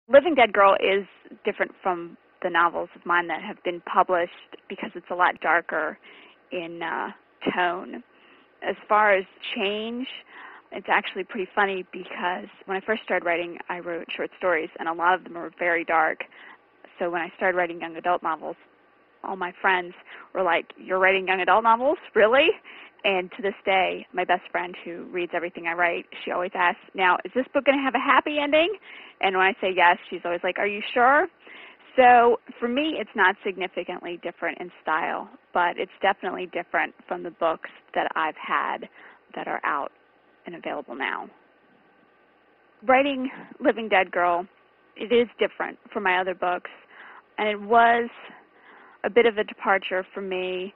Living Dead Girl is different from the novels of mine that have been published because it's a lot darker in tone. As far as change, it's actually pretty funny because when I first started writing, I wrote short stories, and a lot of them were very dark. So when I started writing young adult novels, all my friends were like, "You're writing young adult novels? Really?" And to this day, my best friend who reads everything I write, she always asks, "Now, is this book going to have a happy ending?" And when I say yes, she's always like, "Are you sure?" So for me, it's not significantly different in style, but it's definitely different from the books that I've had that are out and available now. Writing Living Dead Girl, it is different from my other books, and it was a bit of a departure for me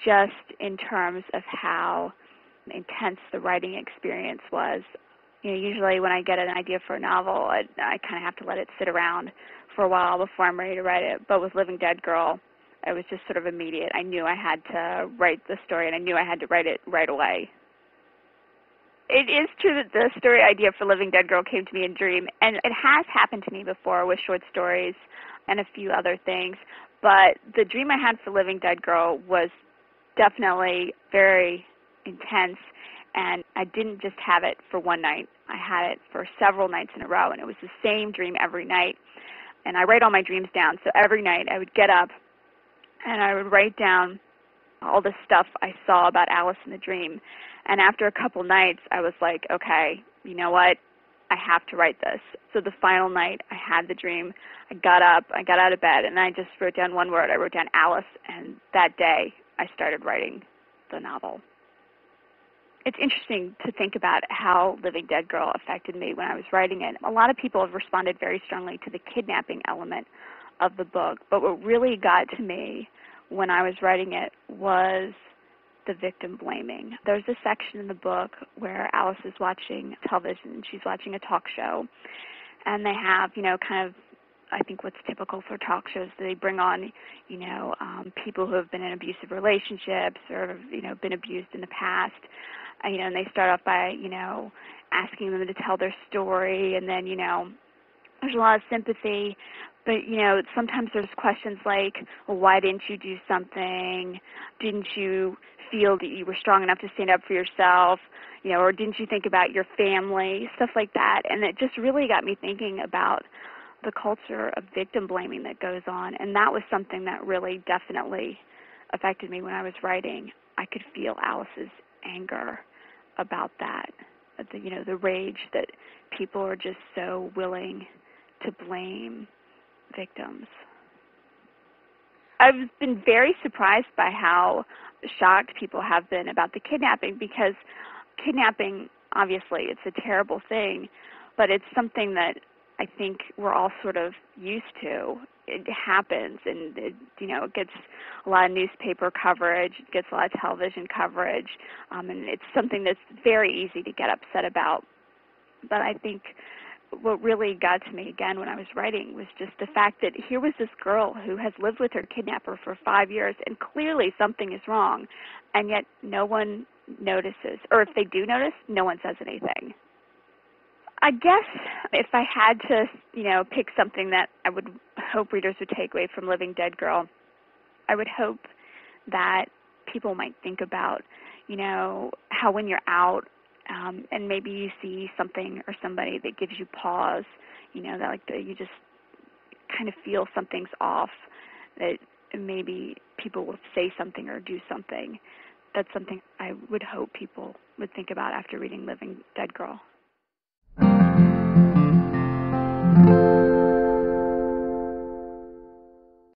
just in terms of how intense the writing experience was. You know, usually when I get an idea for a novel, I kind of have to let it sit around for a while before I'm ready to write it. But with Living Dead Girl, it was just sort of immediate. I knew I had to write the story, and I knew I had to write it right away. It is true that the story idea for Living Dead Girl came to me in a dream, and it has happened to me before with short stories and a few other things. But the dream I had for Living Dead Girl was definitely very intense, and I didn't just have it for one night. I had it for several nights in a row, and it was the same dream every night. And I write all my dreams down, so every night I would get up and I would write down all the stuff I saw about Alice in the dream. And after a couple nights, I was like, okay, you know what? I have to write this. So the final night, I had the dream. I got up, I got out of bed, and I just wrote down one word. I wrote down Alice, and that day I started writing the novel. It's interesting to think about how Living Dead Girl affected me when I was writing it. A lot of people have responded very strongly to the kidnapping element of the book, but what really got to me when I was writing it was the victim blaming. There's a section in the book where Alice is watching television. She's watching a talk show, and they have, kind of, I think what's typical for talk shows, they bring on, people who have been in abusive relationships or, been abused in the past. And they start off by, asking them to tell their story, and then, there's a lot of sympathy, but, sometimes there's questions like, well, why didn't you do something? Didn't you feel that you were strong enough to stand up for yourself? Or didn't you think about your family? Stuff like that. And it just really got me thinking about the culture of victim blaming that goes on, and that was something that really definitely affected me when I was writing. I could feel Alice's anger about that, the rage that people are just so willing to blame victims. I've been very surprised by how shocked people have been about the kidnapping, because kidnapping, obviously, it's a terrible thing, but it's something that I think we're all sort of used to. It happens, and it gets a lot of newspaper coverage, it gets a lot of television coverage, and it's something that's very easy to get upset about. But I think what really got to me again when I was writing was just the fact that here was this girl who has lived with her kidnapper for 5 years, and clearly something is wrong, and yet no one notices. Or if they do notice, no one says anything. I guess if I had to, pick something that I would hope readers would take away from Living Dead Girl, I would hope that people might think about, how when you're out and maybe you see something or somebody that gives you pause, that you just kind of feel something's off, that maybe people will say something or do something. That's something I would hope people would think about after reading Living Dead Girl.